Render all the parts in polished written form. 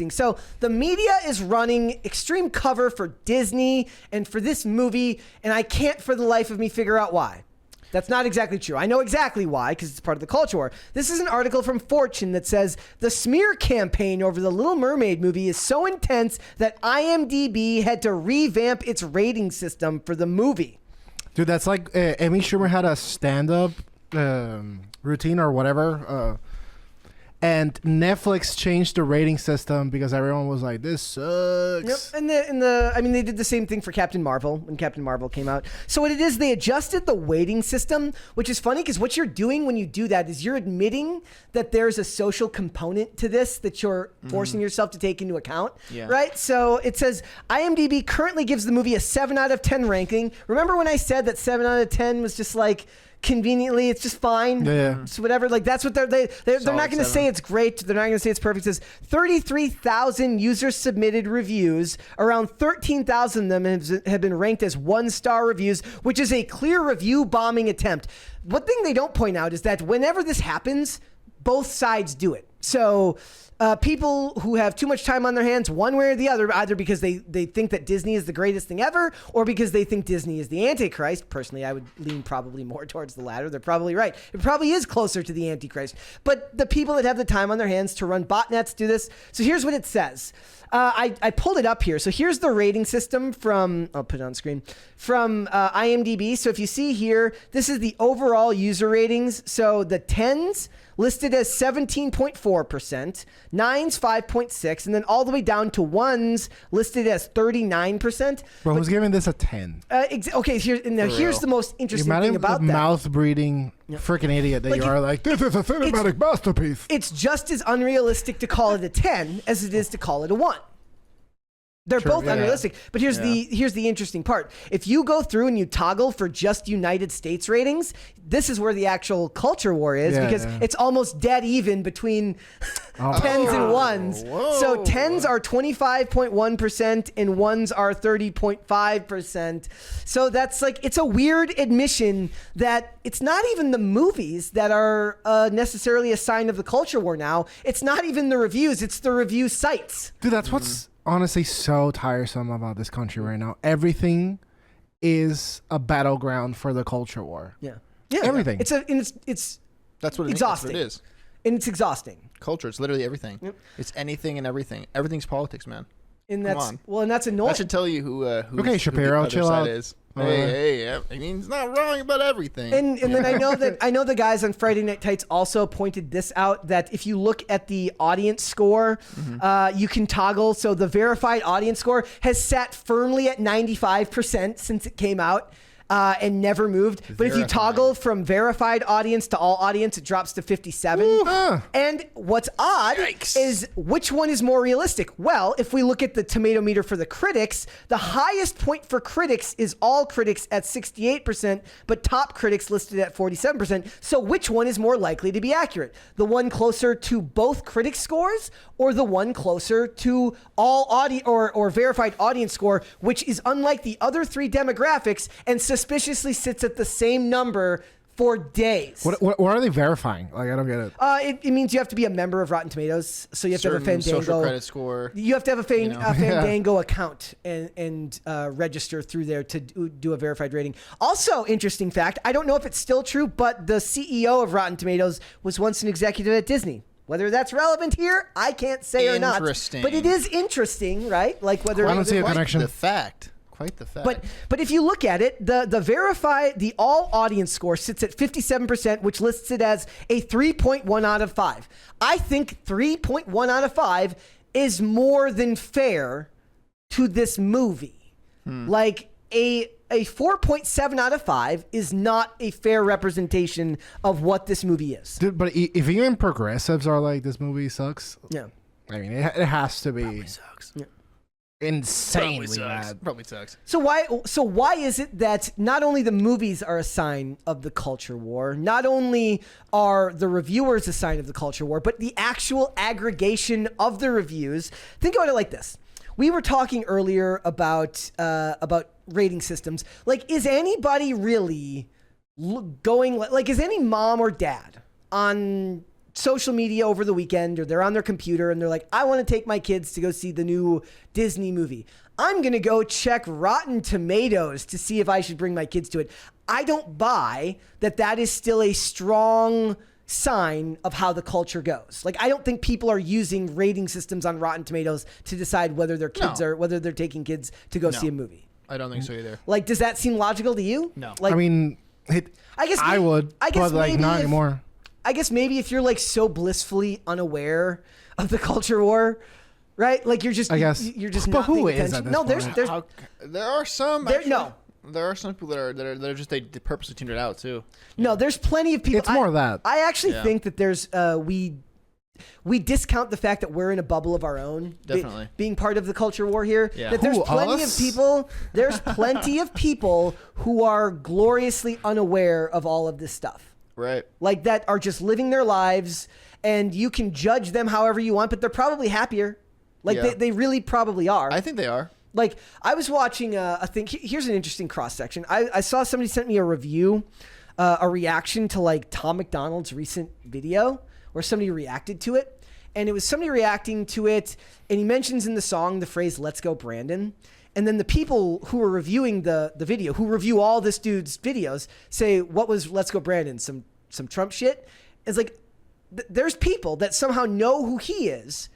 interesting. So the media is running extreme cover for Disney and for this movie, and I can't for the life of me figure out why. That's not exactly true. I know exactly why, because it's part of the culture war. This is an article from Fortune that says the smear campaign over the Little Mermaid movie is so intense that IMDB had to revamp its rating system for the movie. Dude, that's like Amy Schumer had a stand-up routine or whatever, and Netflix changed the rating system because everyone was like, "This sucks." Yep. And I mean, they did the same thing for Captain Marvel when Captain Marvel came out. So what it is, they adjusted the weighting system, which is funny because what you're doing when you do that is you're admitting that there's a social component to this that you're forcing yourself to take into account, right? So it says IMDb currently gives the movie a 7 out of 10 ranking. Remember when I said that 7 out of 10 was just like, conveniently, it's just fine. Yeah. It's whatever. Like that's what they're not going to say it's great. They're not going to say it's perfect. It says 33,000 user submitted reviews. Around 13,000 of them have been ranked as 1-star reviews, which is a clear review bombing attempt. One thing they don't point out is that whenever this happens, both sides do it. So people who have too much time on their hands, one way or the other, either because they think that Disney is the greatest thing ever, or because they think Disney is the Antichrist. Personally, I would lean probably more towards the latter. They're probably right. It probably is closer to the Antichrist. But the people that have the time on their hands to run botnets do this. So here's what it says. I pulled it up here. So here's the rating system from, I'll put it on screen, from IMDb. So if you see here, this is the overall user ratings. So the 10s listed as 17.4%, 9s 5.6%, and then all the way down to 1s listed as 39%. Bro, who's giving this a 10? Okay, here's the most interesting thing about that. Mouth-breathing freaking idiot that you are, like, this is a cinematic masterpiece. It's just as unrealistic to call it a 10 as it is to call it a 1. They're both unrealistic. But here's the interesting part. If you go through and you toggle for just United States ratings, this is where the actual culture war is, because it's almost dead even between 10s and 1s. Whoa. So 10s are 25.1% and 1s are 30.5%. So that's like, it's a weird admission that it's not even the movies that are necessarily a sign of the culture war now. It's not even the reviews. It's the review sites. Dude, that's what's honestly so tiresome about this country right now. Everything is a battleground for the culture war. Yeah, everything. It's that's what exhausting. That's what it is. And it's exhausting. Culture. It's literally everything. Yep. It's anything and everything. Everything's politics, man. And Come on. Well, and that's annoying. That should tell you who okay, Shapiro, chill out. Is. Hey, I mean, it's not wrong about everything. And then I know the guys on Friday Night Tights also pointed this out, that if you look at the audience score, you can toggle. So the verified audience score has sat firmly at 95% since it came out. And never moved. But if you toggle from verified audience to all audience, it drops to 57. And what's odd is which one is more realistic? Well, if we look at the tomato meter for the critics, the highest point for critics is all critics at 68%, but top critics listed at 47%. So which one is more likely to be accurate? The one closer to both critic scores, or the one closer to all audience or verified audience score, which is unlike the other three demographics and suspiciously sits at the same number for days. What are they verifying? Like, I don't get it. It means you have to be a member of Rotten Tomatoes, so you have to have a Fandango social credit score. You have to have a Fandango account and register through there to do a verified rating. Also, interesting fact, I don't know if it's still true, but the CEO of Rotten Tomatoes was once an executive at Disney. Whether that's relevant here, I can't say or not. Interesting. But it is interesting, right? Like whether I don't see a connection. Quite the fact. But if you look at it, the all audience score sits at 57%, which lists it as a 3.1 out of 5. I think 3.1 out of 5 is more than fair to this movie. Like a 4.7 out of 5 is not a fair representation of what this movie is. Dude, but if even progressives are like, this movie sucks. Yeah. I mean, it has to be. Probably sucks. Yeah. Insanely bad. Probably sucks. So why is it that not only the movies are a sign of the culture war, not only are the reviewers a sign of the culture war, but the actual aggregation of the reviews? Think about it like this. We were talking earlier about rating systems. Like, is anybody really going, like, is any mom or dad on social media over the weekend, or they're on their computer and they're like, I want to take my kids to go see the new Disney movie. I'm going to go check Rotten Tomatoes to see if I should bring my kids to it. I don't buy that is still a strong sign of how the culture goes. Like, I don't think people are using rating systems on Rotten Tomatoes to decide whether their kids whether they're taking kids to go see a movie. I don't think so either. Like, does that seem logical to you? No. Like, I mean, I would, but like not anymore. I guess maybe if you're like so blissfully unaware of the culture war, right? Like you're just, I guess. you're just But not who paying is attention. at this No, point? There are some. There, actually. no. There are some people that are just they purposely tuned it out too. No, there's plenty of people. It's more of that. I actually think that there's we discount the fact that we're in a bubble of our own. Definitely. Being part of the culture war here. Yeah. That there's Who, plenty us? of people. There's plenty of people who are gloriously unaware of all of this stuff. Right. Like that are just living their lives, and you can judge them however you want, but they're probably happier. Like they really probably are. I think they are. Like, I was watching a thing. Here's an interesting cross-section. I saw somebody sent me a review, a reaction to, like, Tom McDonald's recent video where somebody reacted to it. And it was somebody reacting to it, and he mentions in the song the phrase, "Let's go, Brandon." And then the people who were reviewing the video, who review all this dude's videos, say, what was "Let's go, Brandon"? Some Trump shit? It's like, there's people that somehow know who he is,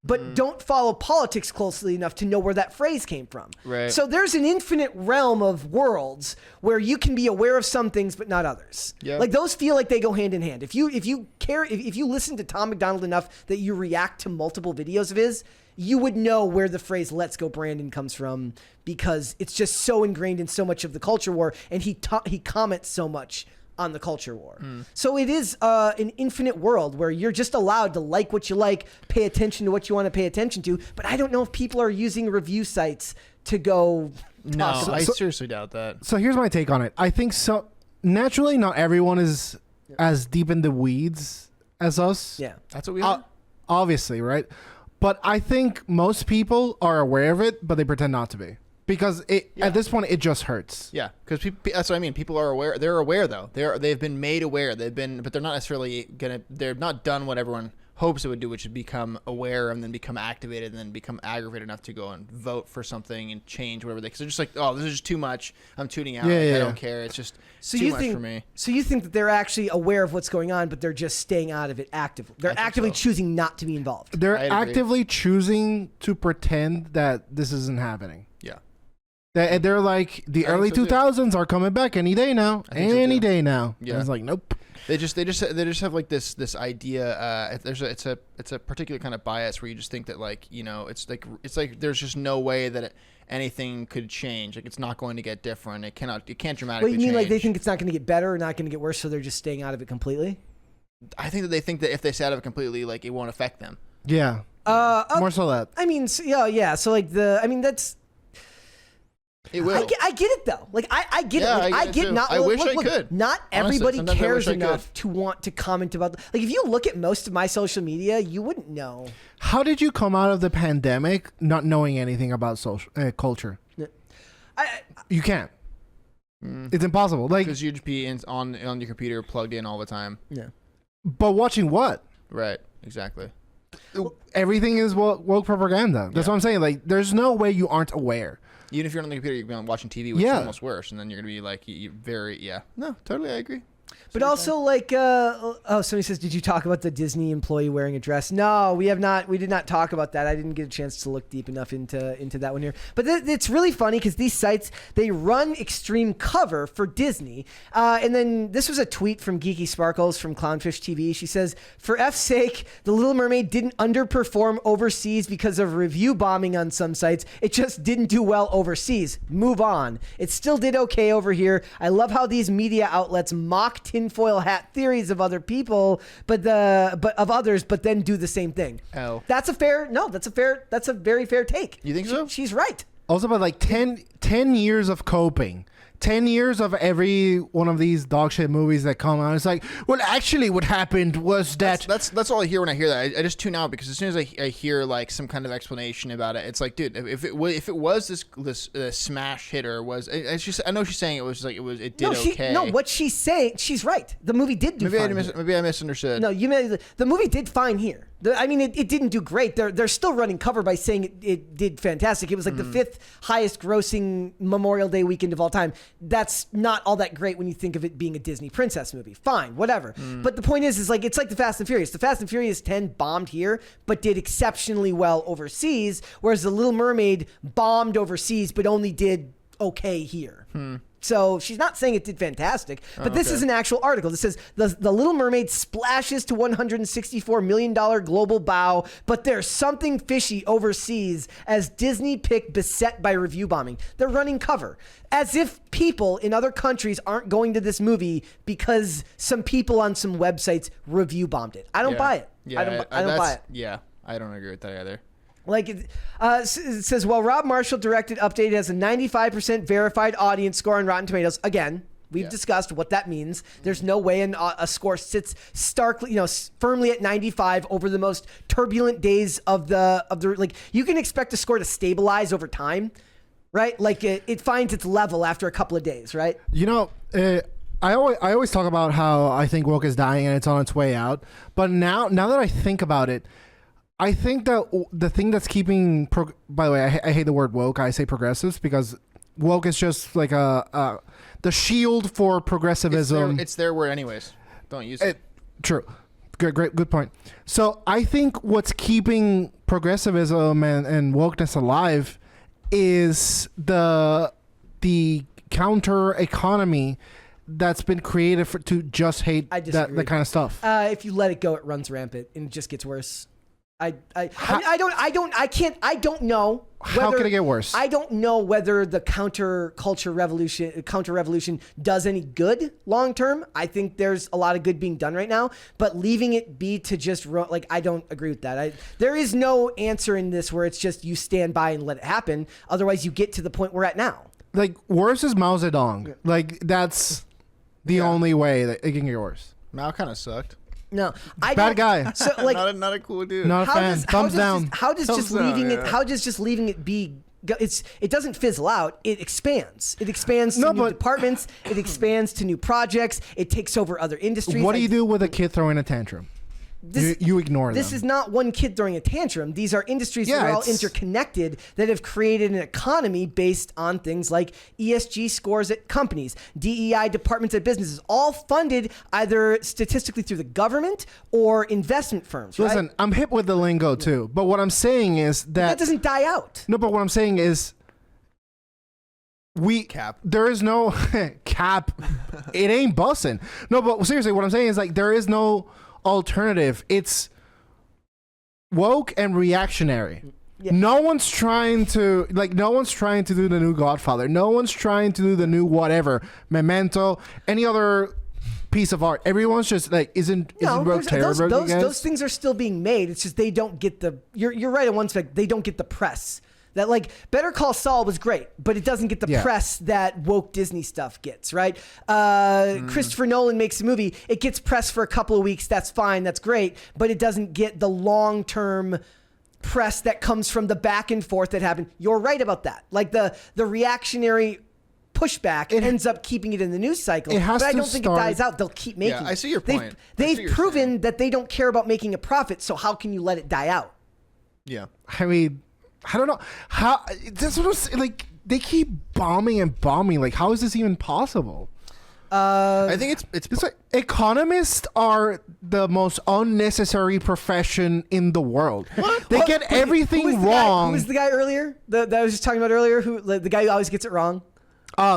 but don't follow politics closely enough to know where that phrase came from. Right. So there's an infinite realm of worlds where you can be aware of some things but not others. Yeah. Like those feel like they go hand in hand. If you listen to Tom McDonald enough that you react to multiple videos of his, you would know where the phrase "Let's go, Brandon" comes from, because it's just so ingrained in so much of the culture war, and he comments so much on the culture war. So it is an infinite world where you're just allowed to like what you like, pay attention to what you want to pay attention to. But I don't know if people are using review sites to go. No, I seriously doubt that. So here's my take on it. I think so. Naturally, not everyone is as deep in the weeds as us. Yeah. That's what we are. Obviously, right? But I think most people are aware of it, but they pretend not to be. Because at this point, it just hurts. Yeah, because that's what I mean. People are aware. They're aware though. They've been made aware. But they're not necessarily gonna. They're not done what everyone hopes it would do, which is become aware and then become activated and then become aggravated enough to go and vote for something and change whatever they. Because they're just like, oh, this is just too much. I'm tuning out. I don't care. It's just too much for me. So you think that they're actually aware of what's going on, but they're just staying out of it actively. They're actively choosing not to be involved. They're actively choosing to pretend that this isn't happening. Yeah. They're like, the early 2000s are coming back any day now. Any day now. Yeah. And it's like, nope. They just have like this idea. It's a particular kind of bias where you just think that, like, you know, it's like there's just no way that anything could change. Like, it's not going to get different. It can't dramatically. What you mean, change. like they think it's not going to get better or not going to get worse, so they're just staying out of it completely? I think that they think that if they stay out of it completely, like, it won't affect them. Yeah. More so that. I mean, yeah. So like that's. It will. I get it though. Like I get it. Like, I get it too. not. I wish look, I could. Not Honestly, everybody sometimes I cares wish I could. enough to want to comment about. Like if you look at most of my social media, you wouldn't know. How did you come out of the pandemic not knowing anything about social culture? You can't. It's impossible. Like, Because you'd be on your computer plugged in all the time. Yeah. but watching what? Right. Exactly. Everything is woke propaganda. That's what I'm saying. Like, there's no way you aren't aware. Even if you're on the computer, you're watching TV, which is almost worse, and then you're gonna be like, no, totally, I agree. But also, like, somebody says, did you talk about the Disney employee wearing a dress? No, we have not. We did not talk about that. I didn't get a chance to look deep enough into that one here. But it's really funny because these sites, they run extreme cover for Disney. And then this was a tweet from Geeky Sparkles from Clownfish TV. She says, for F's sake, The Little Mermaid didn't underperform overseas because of review bombing on some sites. It just didn't do well overseas. Move on. It still did okay over here. I love how these media outlets mock tinfoil hat theories of other people, but of others, but then do the same thing. Oh. That's a very fair take. You think so? She's right. Also, about like 10 years of coping. 10 years of every one of these dog shit movies that come out, it's like, well, actually what happened was that... That's all I hear when I hear that. I just tune out because as soon as I hear like some kind of explanation about it, it's like, dude, if it was this smash hit, or was it's just, I know she's saying it was like it did okay. No, what she's saying, she's right. The movie did do fine. Maybe I misunderstood. No, the movie did fine here. I mean, it didn't do great. They're still running cover by saying it did fantastic. It was like the 5th highest grossing Memorial Day weekend of all time. That's not all that great when you think of it being a Disney princess movie. Fine, whatever. But the point is like it's like the Fast and Furious. The Fast and Furious 10 bombed here, but did exceptionally well overseas, whereas the Little Mermaid bombed overseas, but only did okay here. So she's not saying it did fantastic, but this is an actual article. This says the Little Mermaid splashes to $164 million global bow, but there's something fishy overseas as Disney pick beset by review bombing. They're running cover as if people in other countries aren't going to this movie because some people on some websites review bombed it. I don't buy it. Yeah, I don't buy it. Yeah, I don't agree with that either. Like it says, well, Rob Marshall directed Updated has a 95% verified audience score on Rotten Tomatoes. Again, we've discussed what that means. There's no way a score sits starkly, firmly at 95 over the most turbulent days of the like. You can expect a score to stabilize over time, right? Like it finds its level after a couple of days, right? I always talk about how I think woke is dying and it's on its way out. But now that I think about it, I think that the thing that's keeping... by the way, I hate the word woke. I say progressives because woke is just like the shield for progressivism. It's their word anyways. Don't use it. True. Good point. So I think what's keeping progressivism and wokeness alive is the counter economy that's been created to just hate that kind of stuff. If you let it go, it runs rampant and it just gets worse. I don't know. How can it get worse? I don't know whether the counter revolution does any good long term. I think there's a lot of good being done right now, but leaving it be to just I don't agree with that. There is no answer in this where it's just you stand by and let it happen. Otherwise, you get to the point we're at now. Like worse is Mao Zedong. Like that's the only way that it can get worse. Mao kind of sucked. No, bad guy. So like, not a cool dude. Not a fan. Thumbs down. How does just leaving it be? It doesn't fizzle out. It expands. It expands to new departments. It expands to new projects. It takes over other industries. What do you do with a kid throwing a tantrum? You ignore them. This is not one kid throwing a tantrum. These are industries that are all interconnected that have created an economy based on things like ESG scores at companies, DEI departments at businesses, all funded either statistically through the government or investment firms. Listen, I'm hip with the lingo too, but what I'm saying is that doesn't die out. No, but what I'm saying is there is no cap. It ain't bussin'. No, but seriously, what I'm saying is like there is no alternative. It's woke and reactionary. Yeah. No one's trying to do the new Godfather. No one's trying to do the new whatever, Memento, any other piece of art. Everyone's just like isn't Rogue terrible? Those things are still being made. It's just they don't get the you're right on one aspect. They don't get the press. That like Better Call Saul was great, but it doesn't get the press that woke Disney stuff gets, right? Christopher Nolan makes a movie. It gets press for a couple of weeks. That's fine. That's great. But it doesn't get the long-term press that comes from the back and forth that happened. You're right about that. Like the reactionary pushback ends up keeping it in the news cycle. But I don't think it dies out. They'll keep making it. I see your point. They've proven that they don't care about making a profit, so how can you let it die out? Yeah. I mean... I don't know how. That's what I'm saying. Like they keep bombing and bombing. Like how is this even possible? I think it's like economists are the most unnecessary profession in the world. What? They get everything wrong. Who was the guy earlier that I was just talking about earlier? Who the guy who always gets it wrong?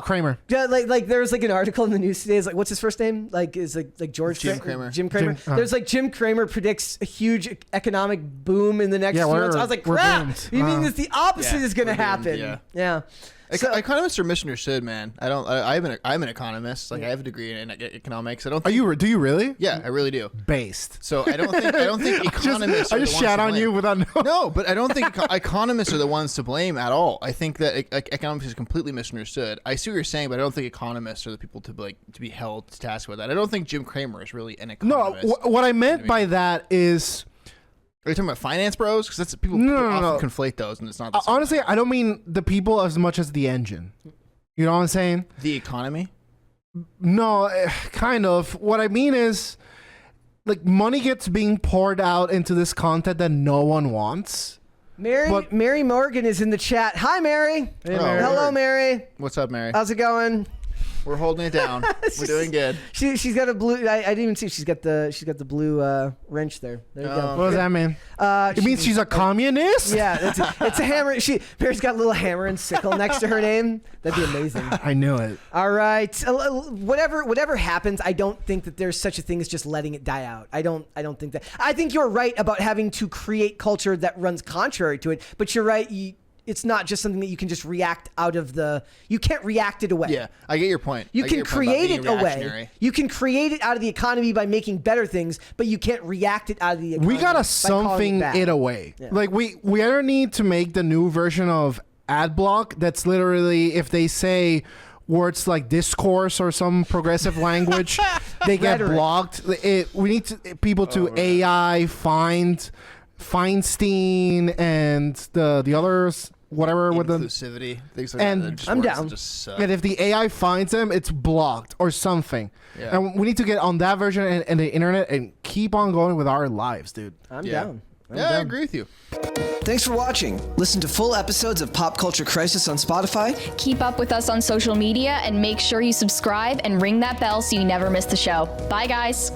Kramer. Yeah, like there was like an article in the news today. It's like, what's his first name? Like is like George Jim Cramer. Jim Cramer. There's like Jim Cramer predicts a huge economic boom in the next few months. I was like, crap. You mean the opposite is going to happen? Yeah. Economists are misunderstood, man. I'm an economist. Like I have a degree in economics. I don't. Are you? Do you really? Yeah, I really do. Based. So I don't think economists. I just shat on you without knowing. No, but I don't think economists are the ones to blame at all. I think that economics is completely misunderstood. I see what you're saying, but I don't think economists are the people to be held to task with that. I don't think Jim Cramer is really an economist. No, what I meant by that is. Are you talking about finance bros? Because that's people often conflate those, and it's not. The same. Honestly, I don't mean the people as much as the engine. You know what I'm saying? The economy. No, kind of. What I mean is, like, money gets being poured out into this content that no one wants. Mary Morgan is in the chat. Hi, Mary. Hey, Mary. Hello, Mary. What's up, Mary? How's it going? We're holding it down. We're doing good. She's got a blue. I didn't even see. She's got the blue wrench there. There you go. What does that mean? It means she's a communist. Yeah, it's a hammer. Mary's got a little hammer and sickle next to her name. That'd be amazing. I knew it. All right. Whatever happens, I don't think that there's such a thing as just letting it die out. I don't think that. I think you're right about having to create culture that runs contrary to it. But you're right. It's not just something that you can just react out of you can't react it away. Yeah, I get your point. You can create it away. You can create it out of the economy by making better things, but you can't react it out of the economy. We gotta something it away. Yeah. Like we either need to make the new version of ad block that's literally if they say words like discourse or some progressive language, they get blocked. We need people to AI Feinstein and the others. Whatever with the inclusivity, things like and that. I'm down. And if the AI finds them, it's blocked or something. Yeah. And we need to get on that version and the internet and keep on going with our lives, dude. I'm down. I agree with you. Thanks for watching. Listen to full episodes of Pop Culture Crisis on Spotify. Keep up with us on social media and make sure you subscribe and ring that bell so you never miss the show. Bye, guys.